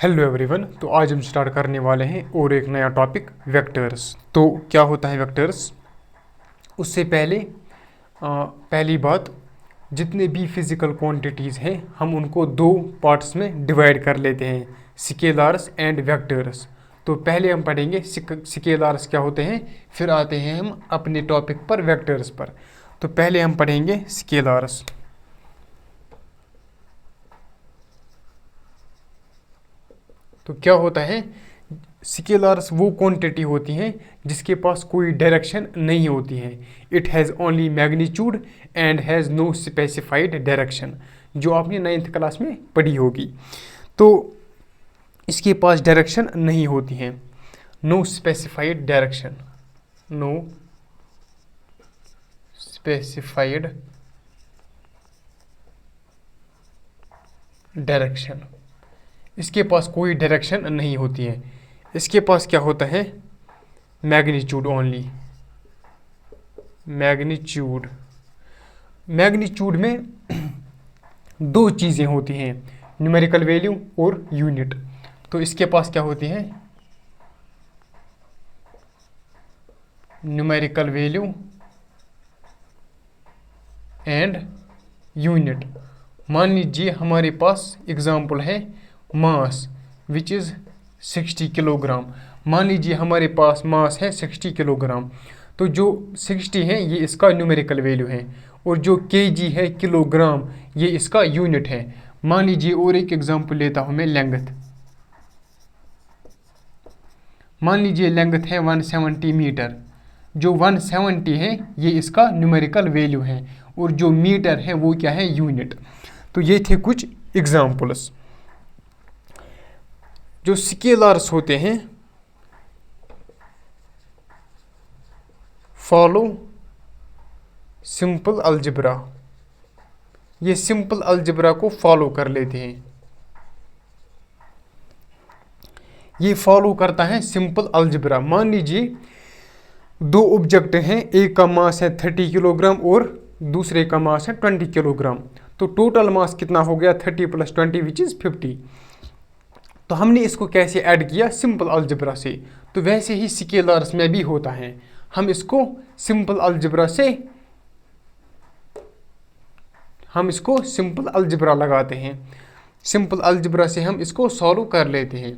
Hello everyone. तो आज हम स्टार्ट करने वाले हैं और एक नया टॉपिक वेक्टर्स। तो क्या होता है वेक्टर्स? उससे पहले पहली बात, जितने भी फिजिकल क्वांटिटीज़ हैं हम उनको दो पार्ट्स में डिवाइड कर लेते हैं, स्केलर्स एंड वेक्टर्स। तो पहले हम पढ़ेंगे स्केलर्स क्या होते हैं, फिर आते हैं हम अपने टॉपिक पर वेक्टर्स पर। तो पहले हम पढ़ेंगे स्केलर्स। तो क्या होता है, स्केलर्स वो क्वांटिटी होती हैं जिसके पास कोई डायरेक्शन नहीं होती है। It has only magnitude and has no specified direction, जो आपने 9th क्लास में पढ़ी होगी। तो इसके पास डायरेक्शन नहीं होती हैं, no specified direction, no specified direction, इसके पास कोई डायरेक्शन नहीं होती है। इसके पास क्या होता है, मैग्नीट्यूड ओनली, मैग्नीट्यूड। मैग्नीट्यूड में दो चीज़ें होती हैं, न्यूमेरिकल वैल्यू और यूनिट। तो इसके पास क्या होती है, न्यूमेरिकल वैल्यू एंड यूनिट। मान लीजिए हमारे पास एग्जाम्पल है मास विच इज़ 60 किलोग्राम। मान लीजिए हमारे पास मास है 60 किलोग्राम। तो जो 60 है ये इसका न्यूमेरिकल वैल्यू है, और जो केजी है किलोग्राम ये इसका यूनिट है। मान लीजिए और एक एग्जांपल लेता हूँ मैं, लेंथ। मान लीजिए लेंथ है 170 मीटर। जो 170 है ये इसका न्यूमेरिकल वैल्यू है, और जो मीटर है वो क्या है, यूनिट। तो ये थे कुछ एग्जाम्पल्स। जो स्केलर्स होते हैं फॉलो सिंपल अलजेब्रा, ये सिंपल अलजेब्रा को फॉलो कर लेते हैं। ये फॉलो करता है सिंपल अलजेब्रा। मान लीजिए दो ऑब्जेक्ट हैं, एक का मास है 30 किलोग्राम और दूसरे का मास है 20 किलोग्राम। तो टोटल मास कितना हो गया, 30 + 20 विच इज़ 50। तो हमने इसको कैसे ऐड किया, सिंपल अलजेब्रा से। तो वैसे ही स्केलर्स में भी होता है, हम इसको सिंपल अलजेब्रा लगाते हैं, सिंपल अलजेब्रा से हम इसको सॉल्व कर लेते हैं।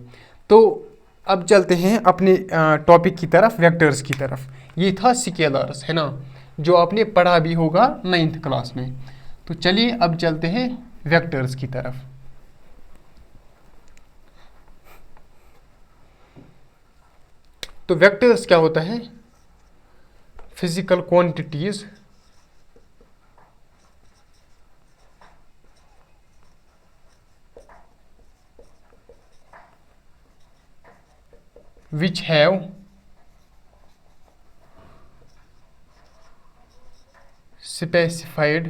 तो अब चलते हैं अपने टॉपिक की तरफ, वेक्टर्स की तरफ। ये था स्केलर्स, है ना, जो आपने पढ़ा भी होगा 9th क्लास में। तो चलिए अब चलते हैं वेक्टर्स की तरफ। तो वेक्टर्स क्या होता है, physical quantities which have specified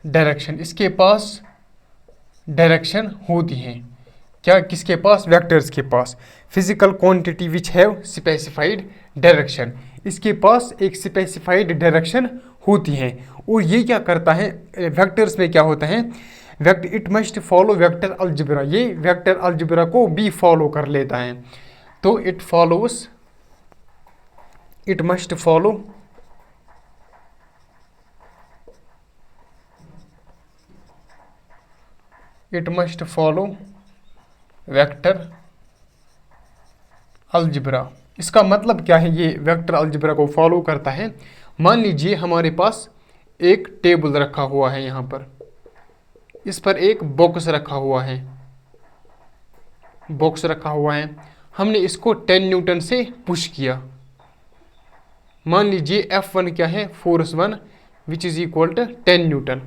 direction. इसके पास डायरेक्शन होती हैं। क्या, किसके पास, वेक्टर्स के पास। Physical quantity which have specified direction, इसके पास एक स्पेसिफाइड डायरेक्शन होती हैं। और ये क्या करता है, वेक्टर्स में क्या होता है, it must follow vector algebra, ये वेक्टर अलजेब्रा को भी फॉलो कर लेता है। तो it must follow vector algebra. इसका मतलब क्या है, ये वेक्टर अलजेब्रा को फॉलो करता है। मान लीजिए हमारे पास एक टेबल रखा हुआ है, यहाँ पर इस पर एक बॉक्स रखा हुआ है, हमने इसको 10 न्यूटन से पुश किया। मान लीजिए F1 क्या है, force 1 which is equal to 10 newton.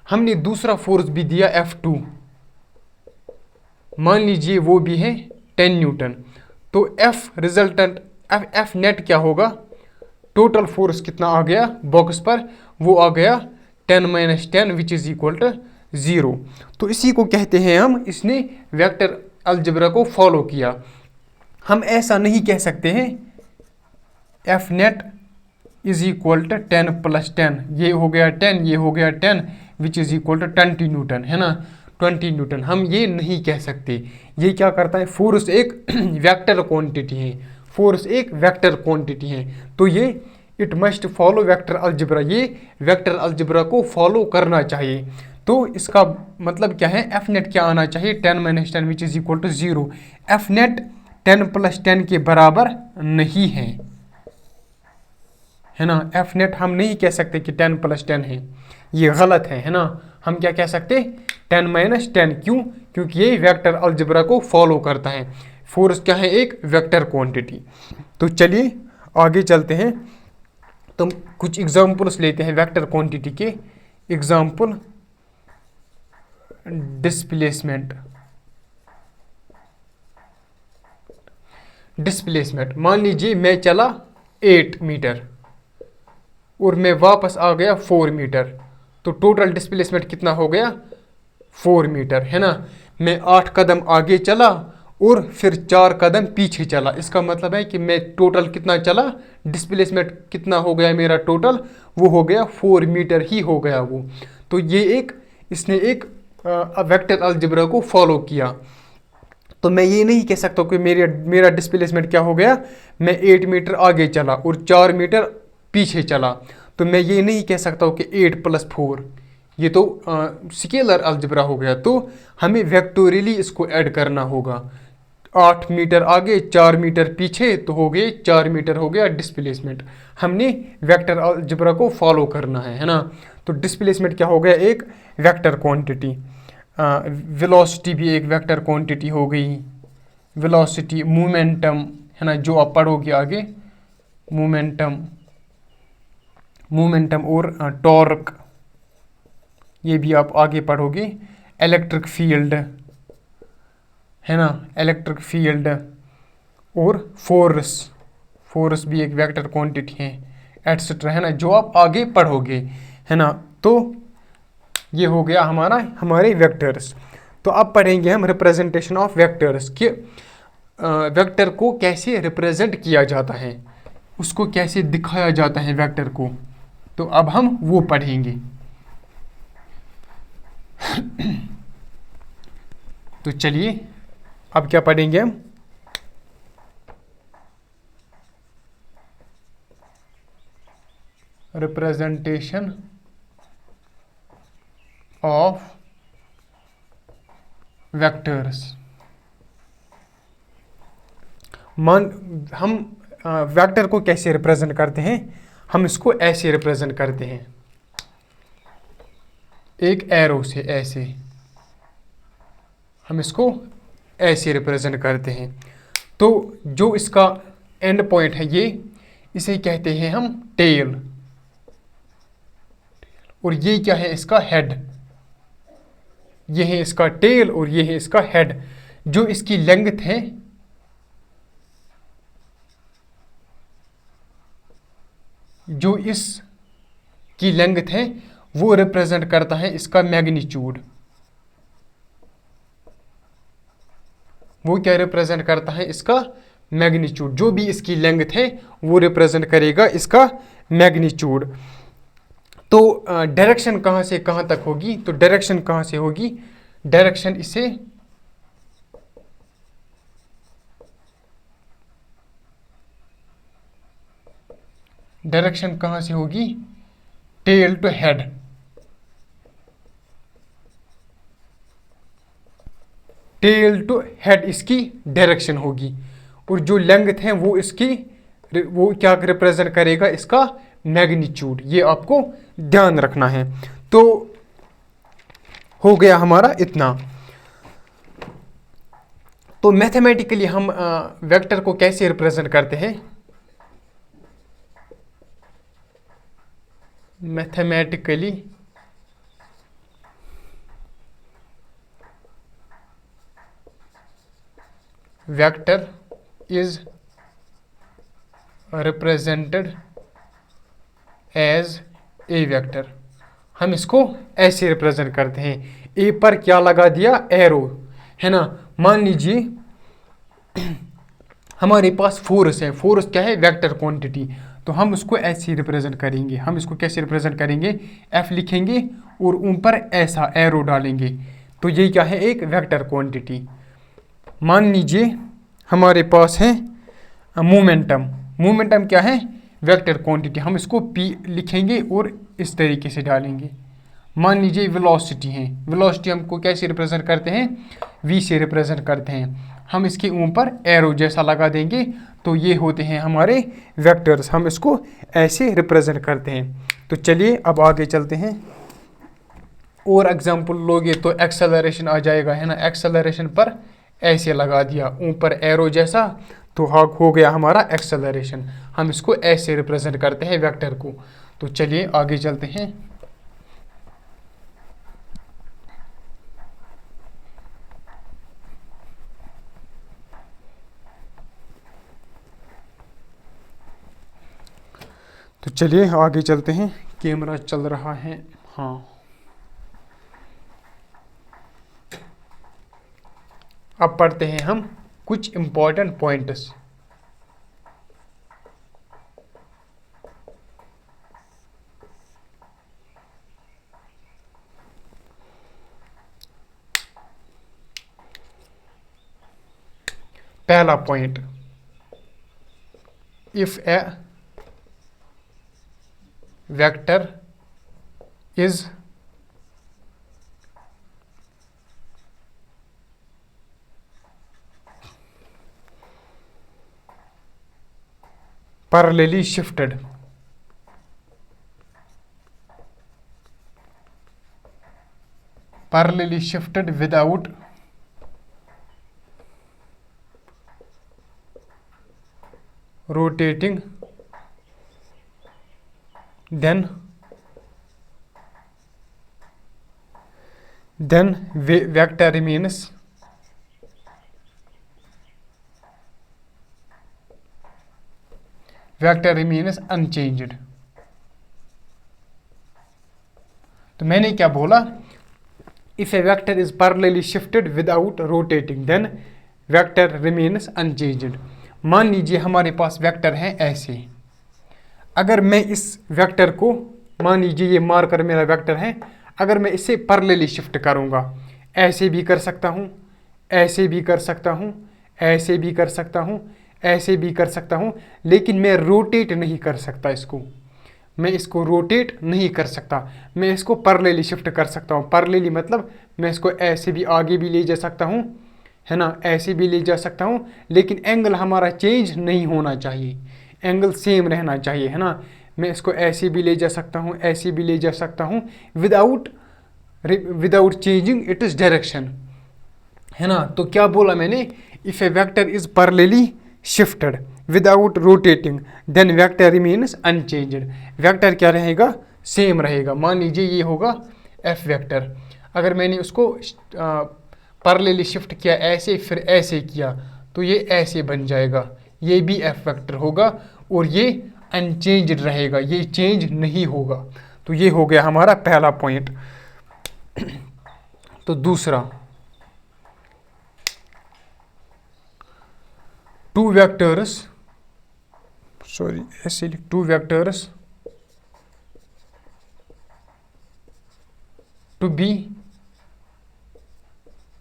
हमने दूसरा फोर्स भी दिया F2, मान लीजिए वो भी है 10 न्यूटन। तो F नेट क्या होगा, टोटल फोर्स कितना आ गया बॉक्स पर, वो आ गया 10 - 10 विच इज इक्वल टू 0। तो इसी को कहते हैं हम, इसने वेक्टर अलजेब्रा को फॉलो किया। हम ऐसा नहीं कह सकते हैं F net is equal to 10 + 10, ये हो गया 10, ये हो गया 10 which is equal to 20 newton, है ना। 20 न्यूटन, हम ये नहीं कह सकते। ये क्या करता है, फोर्स एक वेक्टर क्वांटिटी है, फोर्स एक वेक्टर क्वांटिटी है, तो ये it must follow vector algebra, ये वेक्टर अलजेब्रा को फॉलो करना चाहिए। तो इसका मतलब क्या है, एफ नेट क्या आना चाहिए, 10 - 10 which is equal to 0। F net 10 + 10 के बराबर नहीं है ना। एफ नेट हम नहीं कह सकते कि 10 + 10 है, ये गलत है ना। हम क्या कह सकते, 10 - 10, क्यों, क्योंकि ये वेक्टर अलजेब्रा को फॉलो करता है। फोर्स क्या है, एक वेक्टर क्वांटिटी। तो चलिए आगे चलते हैं, तो कुछ एग्जांपल्स लेते हैं वेक्टर क्वांटिटी के। Example, displacement. डिस्प्लेसमेंट, मान लीजिए मैं चला 8 मीटर और मैं वापस आ गया 4 मीटर, तो टोटल डिस्प्लेसमेंट कितना हो गया, 4 मीटर, है ना। मैं 8 कदम आगे चला और फिर 4 कदम पीछे चला, इसका मतलब है कि मैं टोटल कितना चला, डिस्प्लेसमेंट कितना हो गया मेरा टोटल, वो हो गया 4 मीटर ही हो गया वो। तो ये एक, इसने एक वेक्टर अलजेब्रा को फॉलो किया। तो मैं ये नहीं कह सकता कि मेरा डिस्प्लेसमेंट क्या हो गया, मैं 8 मीटर आगे चला और 4 मीटर पीछे चला, तो मैं ये नहीं कह सकता हूँ कि 8 + 4, ये तो स्केलर अलजेब्रा हो गया। तो हमें वेक्टोरियली इसको ऐड करना होगा, 8 मीटर आगे 4 मीटर पीछे, तो हो गए 4 मीटर हो गया डिस्प्लेसमेंट। हमने वेक्टर अलजेब्रा को फॉलो करना है ना। तो डिस्प्लेसमेंट क्या हो गया, एक वेक्टर क्वांटिटी। वेलोसिटी भी एक वेक्टर क्वांटिटी हो गई, वेलोसिटी, मोमेंटम, है ना, जो आप पढ़ोगे आगे, मोमेंटम और टॉर्क, ये भी आप आगे पढ़ोगे। इलेक्ट्रिक फील्ड, है ना, इलेक्ट्रिक फील्ड और फोर्स भी एक वेक्टर क्वांटिटी है, एटसेट्रा, है ना, जो आप आगे पढ़ोगे, है ना। तो ये हो गया हमारे वेक्टर्स। तो अब पढ़ेंगे हम रिप्रेजेंटेशन ऑफ वेक्टर्स, कि वेक्टर को कैसे रिप्रेजेंट किया जाता है, उसको कैसे दिखाया जाता है वेक्टर को। तो अब हम वो पढ़ेंगे। तो चलिए अब क्या पढ़ेंगे हम, रिप्रेजेंटेशन ऑफ वेक्टर्स। हम वेक्टर को कैसे रिप्रेजेंट करते हैं, हम इसको ऐसे रिप्रेजेंट करते हैं, एक एरो से, ऐसे हम इसको ऐसे रिप्रेजेंट करते हैं। तो जो इसका एंड पॉइंट है, ये इसे कहते हैं हम टेल, और ये क्या है, इसका हेड। ये है इसका टेल और ये है इसका हेड। जो इसकी लेंथ है, जो इसकी लेंथ है, वो रिप्रेजेंट करता है इसका मैग्नीट्यूड। वो क्या रिप्रेजेंट करता है, इसका मैग्नीट्यूड। जो भी इसकी लेंथ है वो रिप्रेजेंट करेगा इसका मैग्नीट्यूड। तो डायरेक्शन कहाँ से कहाँ तक होगी, तो डायरेक्शन कहाँ से होगी, डायरेक्शन इसे डायरेक्शन कहाँ से होगी, tail to head. Tail to head इसकी डायरेक्शन होगी, और जो लेंथ है वो इसकी, वो क्या रिप्रेजेंट करेगा, इसका मैग्नीट्यूड। ये आपको ध्यान रखना है। तो हो गया हमारा इतना। तो मैथमेटिकली हम वेक्टर को कैसे रिप्रेजेंट करते हैं, mathematically vector is represented as a vector. हम इसको ऐसे रिप्रेजेंट करते हैं, ए पर क्या लगा दिया, एरो, है ना। मान लीजिए हमारे पास फोर्स है, फोर्स क्या है, वेक्टर क्वांटिटी, तो हम उसको ऐसे रिप्रेजेंट करेंगे। हम इसको कैसे रिप्रेजेंट करेंगे, एफ लिखेंगे और ऊपर ऐसा एरो डालेंगे, तो ये क्या है, एक वेक्टर क्वांटिटी। मान लीजिए हमारे पास है मोमेंटम। मोमेंटम क्या है, वेक्टर क्वांटिटी। हम इसको p लिखेंगे और इस तरीके से डालेंगे। मान लीजिए वेलोसिटी है, वेलोसिटी हमको कैसे रिप्रेजेंट करते हैं, v से रिप्रेजेंट करते हैं। हम इसके ऊपर एरो जैसा लगा देंगे, तो ये होते हैं हमारे वेक्टर्स। हम इसको ऐसे रिप्रेजेंट करते हैं। तो चलिए अब आगे चलते हैं। और एग्जाम्पल लोगे तो एक्सेलरेशन आ जाएगा, है ना। एक्सेलरेशन पर ऐसे लगा दिया ऊपर एरो जैसा, तो हो गया हमारा एक्सेलरेशन। हम इसको ऐसे रिप्रेजेंट करते हैं वेक्टर को। तो चलिए आगे चलते हैं। तो चलिए आगे चलते हैं। कैमरा चल रहा है, हाँ। अब पढ़ते हैं हम कुछ इंपॉर्टेंट पॉइंट्स। पहला point, if a vector is parallelly shifted, without rotating, then vector remains unchanged। तो मैंने क्या बोला, if a vector is parallelly shifted without rotating then vector remains unchanged। मान लीजिए हमारे पास वेक्टर है ऐसे। अगर मैं इस वेक्टर को, मान लीजिए ये मार्कर मेरा वेक्टर है, अगर मैं इसे पैरेलली शिफ्ट करूंगा, ऐसे भी कर सकता हूं, ऐसे भी कर सकता हूं, ऐसे भी कर सकता हूं, ऐसे भी कर सकता हूं, लेकिन मैं रोटेट नहीं कर सकता इसको। मैं इसको रोटेट नहीं कर सकता। मैं इसको पैरेलली शिफ्ट कर सकता हूं। पैरेलली मतलब मैं इसको ऐसे भी आगे भी ले जा सकता हूं, है ना, ऐसे भी ले जा सकता हूं, लेकिन एंगल हमारा चेंज नहीं होना चाहिए, एंगल सेम रहना चाहिए, है ना। मैं इसको ऐसे भी ले जा सकता हूं, ऐसे भी ले जा सकता हूं, without changing it is direction, है ना। तो क्या बोला मैंने, if a vector is parallelly shifted without rotating then vector remains unchanged. Vector क्या रहेगा, सेम रहेगा। मान लीजिए ये होगा एफ वेक्टर। अगर मैंने उसको पैरेलली शिफ्ट किया ऐसे, फिर ऐसे किया, तो ये ऐसे बन जाएगा, ये भी एफ वेक्टर होगा और ये अनचेंज्ड रहेगा, ये चेंज नहीं होगा। तो ये हो गया हमारा पहला पॉइंट। तो दूसरा, two vectors to be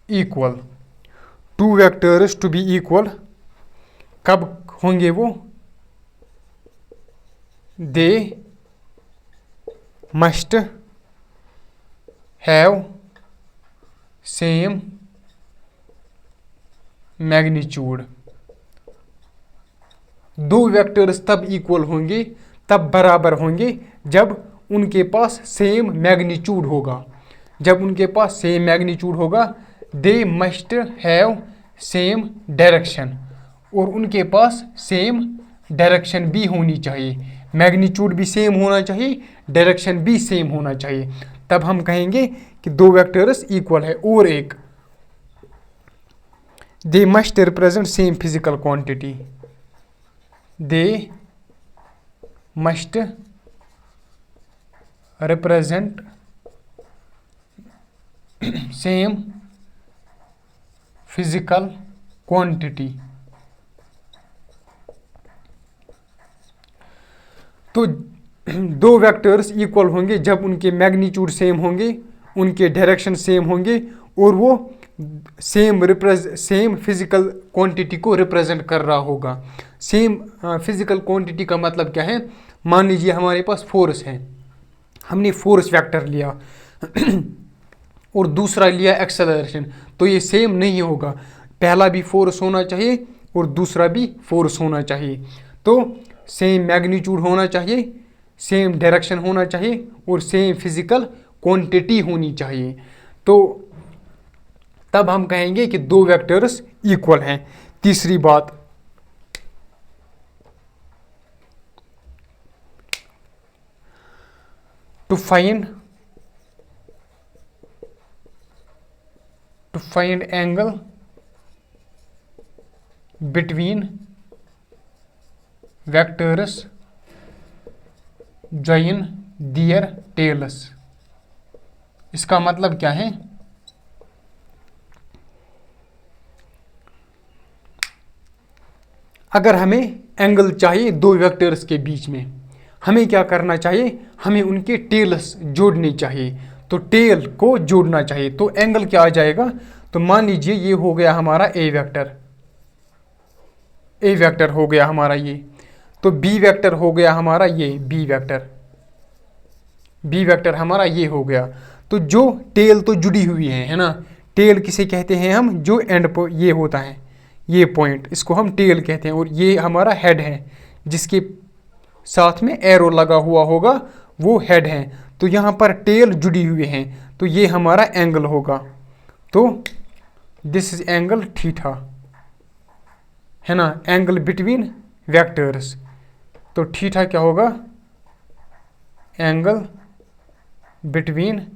equal, two vectors to be equal कब होंगे वो, they must have same magnitude. दो वेक्टर्स तब इक्वल होंगे, तब बराबर होंगे, जब उनके पास सेम मैग्नीट्यूड होगा। जब उनके पास सेम मैग्नीट्यूड होगा, दे मस्ट हैव सेम डायरेक्शन, और उनके पास सेम डायरेक्शन भी होनी चाहिए। मैग्नीट्यूड भी सेम होना चाहिए, डायरेक्शन भी सेम होना चाहिए, तब हम कहेंगे कि दो वेक्टर्स इक्वल है। और एक, they must represent same physical quantity, they must represent same physical quantity. तो दो वेक्टर्स इक्वल होंगे जब उनके मैग्नीट्यूड सेम होंगे, उनके डायरेक्शन सेम होंगे, और वो सेम फिजिकल क्वांटिटी को रिप्रेजेंट कर रहा होगा। सेम फिजिकल क्वांटिटी का मतलब क्या है, मान लीजिए हमारे पास फोर्स है, हमने फोर्स वेक्टर लिया और दूसरा लिया एक्सेलरेशन, तो ये सेम नहीं होगा। पहला भी फोर्स होना चाहिए और दूसरा भी फोर्स होना चाहिए, तो सेम मैग्नीट्यूड होना चाहिए, सेम डायरेक्शन होना चाहिए और सेम फिजिकल क्वांटिटी होनी चाहिए, तो तब हम कहेंगे कि दो वेक्टर्स इक्वल हैं। तीसरी बात, to find angle between vectors join their tails. इसका मतलब क्या है, अगर हमें एंगल चाहिए दो वेक्टर्स के बीच में, हमें क्या करना चाहिए, हमें उनके टेल्स जोड़ने चाहिए, तो टेल को जोड़ना चाहिए, तो एंगल क्या आ जाएगा। तो मान लीजिए ये हो गया हमारा ए वेक्टर हो गया हमारा ये, तो बी वेक्टर हो गया हमारा ये बी वेक्टर हमारा ये हो गया। तो जो टेल तो जुड़ी हुई है ना, टेल किसे कहते हैं हम, जो एंड पर ये होता है ये पॉइंट, इसको हम टेल कहते हैं, और ये हमारा हेड है जिसके साथ में एरो लगा हुआ होगा, वो हेड है। तो यहाँ पर टेल जुड़ी हुई है, तो ये हमारा एंगल होगा, तो दिस इज एंगल थीटा, है ना, एंगल बिटवीन वेक्टर्स। तो थीटा क्या होगा, एंगल बिटवीन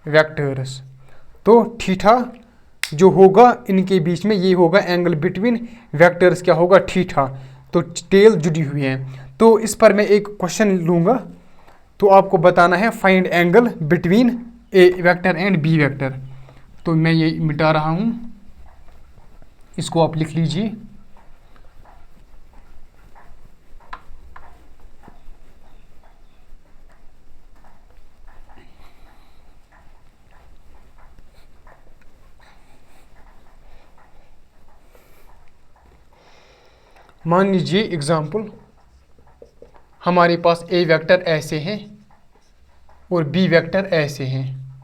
वेक्टर्स। तो थीटा जो होगा इनके बीच में, ये होगा एंगल बिटवीन वेक्टर्स, क्या होगा, थीटा। तो टेल जुड़ी हुई है। तो इस पर मैं एक क्वेश्चन लूँगा, तो आपको बताना है find angle between A vector and B vector. तो मैं ये मिटा रहा हूँ, इसको आप लिख लीजिए। मान लीजिए एग्जाम्पल, हमारे पास ए वेक्टर ऐसे हैं और बी वेक्टर ऐसे हैं,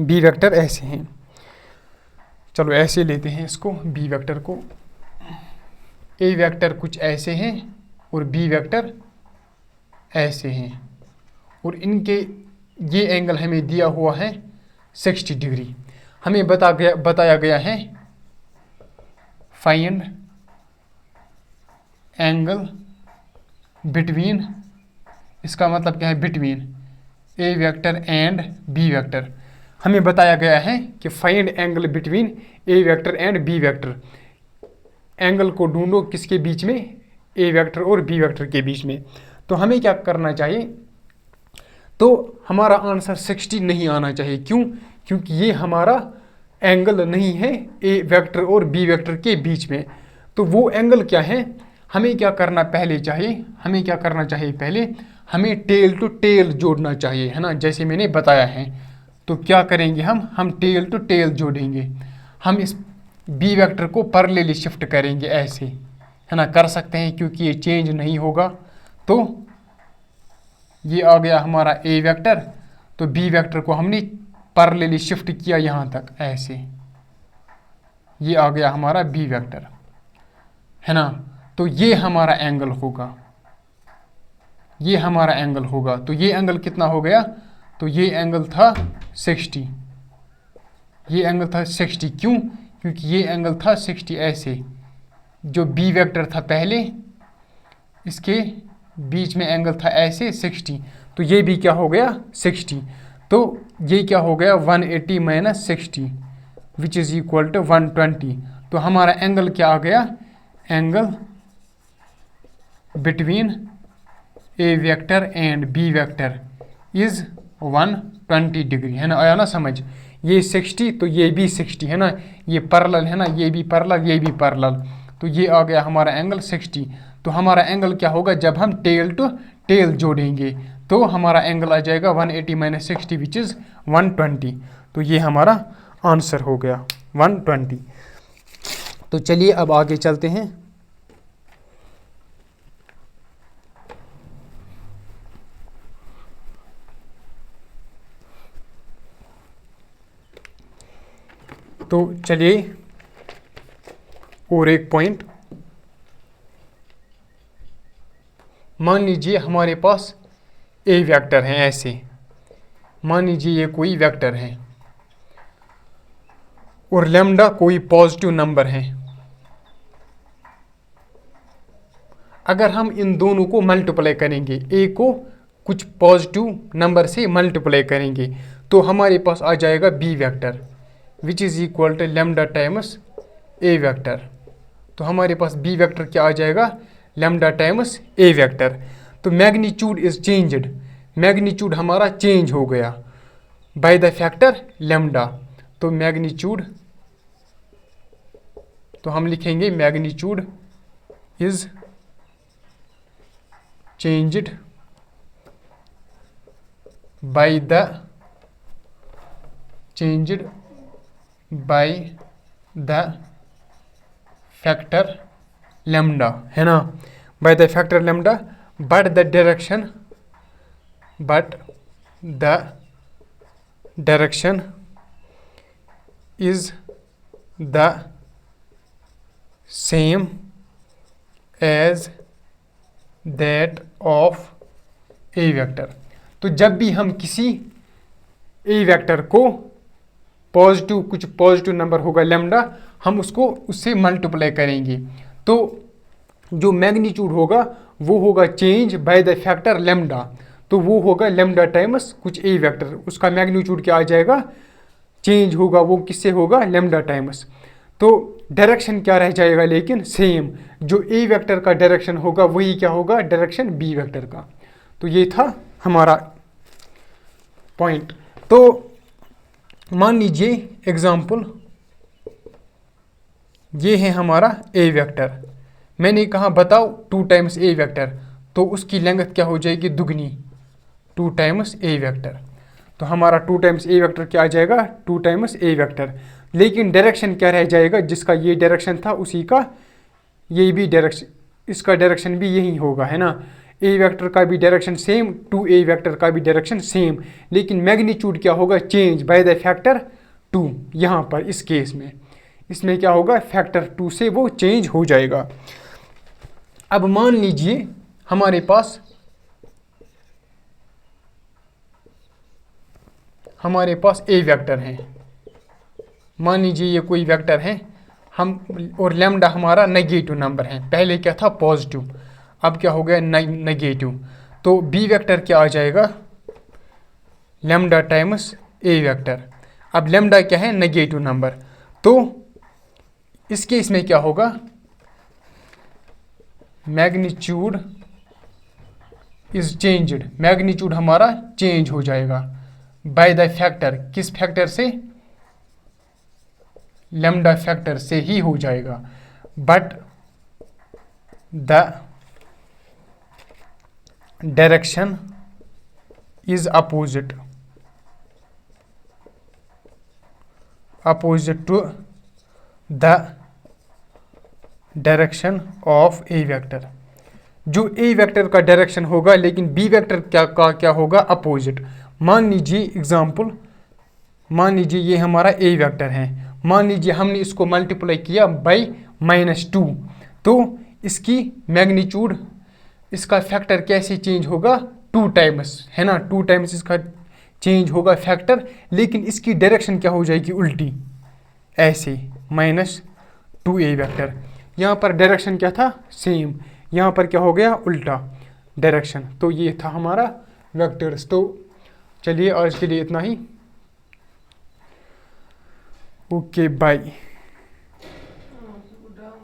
बी वेक्टर ऐसे हैं। चलो ऐसे लेते हैं इसको, बी वेक्टर को। ए वेक्टर कुछ ऐसे हैं और बी वेक्टर ऐसे हैं, और इनके ये एंगल हमें दिया हुआ है 60 डिग्री। हमें बताया गया है फाइंड एंगल बिटवीन, इसका मतलब क्या है, between A vector and B vector. हमें बताया गया है कि find angle between A vector and B vector, angle को ढूंढो किसके बीच में, ए वेक्टर और बी वेक्टर के बीच में। तो हमें क्या करना चाहिए, तो हमारा आंसर 60 नहीं आना चाहिए। क्यों, क्योंकि ये हमारा एंगल नहीं है ए वेक्टर और बी वेक्टर के बीच में। तो वो एंगल क्या है, हमें क्या करना पहले चाहिए, हमें क्या करना चाहिए, पहले हमें टेल टू टेल जोड़ना चाहिए, है ना, जैसे मैंने बताया है। तो क्या करेंगे हम टेल टू टेल जोड़ेंगे। हम इस बी वेक्टर को पैरेलली शिफ्ट करेंगे ऐसे, है ना, कर सकते हैं क्योंकि ये चेंज नहीं होगा। तो ये आ गया हमारा ए वेक्टर, तो बी वेक्टर को हमने पैरेलली शिफ्ट किया यहाँ तक ऐसे, ये आ गया हमारा बी वेक्टर, है ना। तो ये हमारा एंगल होगा, ये हमारा एंगल होगा। तो ये एंगल कितना हो गया, तो ये एंगल था 60, ये एंगल था 60। क्यों, क्योंकि ये एंगल था 60 ऐसे, जो बी वेक्टर था पहले, इसके बीच में एंगल था ऐसे 60, तो ये भी क्या हो गया 60। तो ये क्या हो गया 180 minus 60 which is equal to 120। तो हमारा एंगल क्या आ गया, angle between A vector and B vector is 120 degree, है ना, आया ना समझ। ये 60 तो ये भी 60, है ना, ये पैरेलल है ना, ये भी पैरेलल ये भी पैरेलल, तो ये आ गया हमारा एंगल 60। तो हमारा एंगल क्या होगा, जब हम टेल टू टेल जोड़ेंगे तो हमारा एंगल आ जाएगा 180 माइनस 60 विच इज़ 120। तो ये हमारा आंसर हो गया 120। तो चलिए अब आगे चलते हैं। तो चलिए और एक पॉइंट, मान लीजिए हमारे पास ए वेक्टर है ऐसे, मान लीजिए ये कोई वेक्टर है और लैम्डा कोई पॉजिटिव नंबर है। अगर हम इन दोनों को मल्टीप्लाई करेंगे, ए को कुछ पॉजिटिव नंबर से मल्टीप्लाई करेंगे, तो हमारे पास आ जाएगा B vector which is equal to lambda times A vector. तो हमारे पास बी वेक्टर क्या आ जाएगा, लैम्डा टाइम्स ए वेक्टर। तो मैग्नीट्यूड इज चेंज्ड, मैग्नीट्यूड हमारा चेंज हो गया बाय द फैक्टर लैम्डा। तो मैग्नीट्यूड, तो हम लिखेंगे magnitude is changed by the factor lambda, है ना, by the factor lambda, but the direction is the same as that of A vector. तो जब भी हम किसी ए वेक्टर को पॉजिटिव, कुछ पॉजिटिव नंबर होगा लैम्डा, हम उसको उससे मल्टीप्लाई करेंगे, तो जो मैग्नीट्यूड होगा वो होगा change bye the factor lambda. तो वो होगा लैम्डा टाइम्स कुछ ए वेक्टर, उसका मैग्नीट्यूड क्या आ जाएगा, चेंज होगा, वो किससे होगा, लैम्डा टाइम्स। तो डायरेक्शन क्या रह जाएगा लेकिन सेम, जो ए वेक्टर का डायरेक्शन होगा वही क्या होगा, डायरेक्शन बी वेक्टर का। तो ये था हमारा पॉइंट। तो मान लीजिए एग्जाम्पल, ये है हमारा ए वेक्टर, मैंने कहा बताओ 2 टाइम्स ए वेक्टर, तो उसकी लेंथ क्या हो जाएगी, दुगनी, 2 टाइम्स ए वेक्टर। तो हमारा 2 टाइम्स ए वेक्टर क्या आ जाएगा, 2 टाइम्स ए वेक्टर। लेकिन डायरेक्शन क्या रह जाएगा, जिसका ये डायरेक्शन था उसी का ये भी डायरेक्शन, इसका डायरेक्शन भी यही होगा, है ना। ए वेक्टर का भी डायरेक्शन सेम, 2a वेक्टर का भी डायरेक्शन सेम, लेकिन मैग्नीट्यूड क्या होगा, चेंज बाय द फैक्टर 2। यहाँ पर इस केस में इसमें क्या होगा, फैक्टर 2 से वो चेंज हो जाएगा। अब मान लीजिए हमारे पास ए वेक्टर है, मान लीजिए ये कोई वेक्टर है हम, और लैम्डा हमारा नेगेटिव नंबर है, पहले क्या था पॉजिटिव, अब क्या हो गया नेगेटिव। तो बी वेक्टर क्या आ जाएगा, लैम्डा टाइम्स ए वेक्टर। अब लैम्डा क्या है, नेगेटिव नंबर, तो इस केस में क्या होगा, मैग्नीट्यूड इज चेंज्ड, मैग्नीट्यूड हमारा चेंज हो जाएगा बाय द फैक्टर, किस फैक्टर से, लैम्डा फैक्टर से ही हो जाएगा, but the direction is opposite to the direction of A vector. जो ए वेक्टर का डायरेक्शन होगा लेकिन बी वेक्टर क्या होगा, अपोजिट। मान लीजिए एग्जाम्पल, मान लीजिए ये हमारा ए वेक्टर है, मान लीजिए हमने इसको मल्टीप्लाई किया बाई -2, तो इसकी मैग्नीट्यूड, इसका फैक्टर कैसे चेंज होगा, 2 टाइम्स, है ना, 2 टाइम्स इसका चेंज होगा फैक्टर, लेकिन इसकी डायरेक्शन क्या हो जाएगी, उल्टी, ऐसे -2a वेक्टर। यहाँ पर डायरेक्शन क्या था, सेम, यहाँ पर क्या हो गया, उल्टा डायरेक्शन। तो ये था हमारा वेक्टर्स। तो चलिए आज के लिए इतना ही, ओके बाय।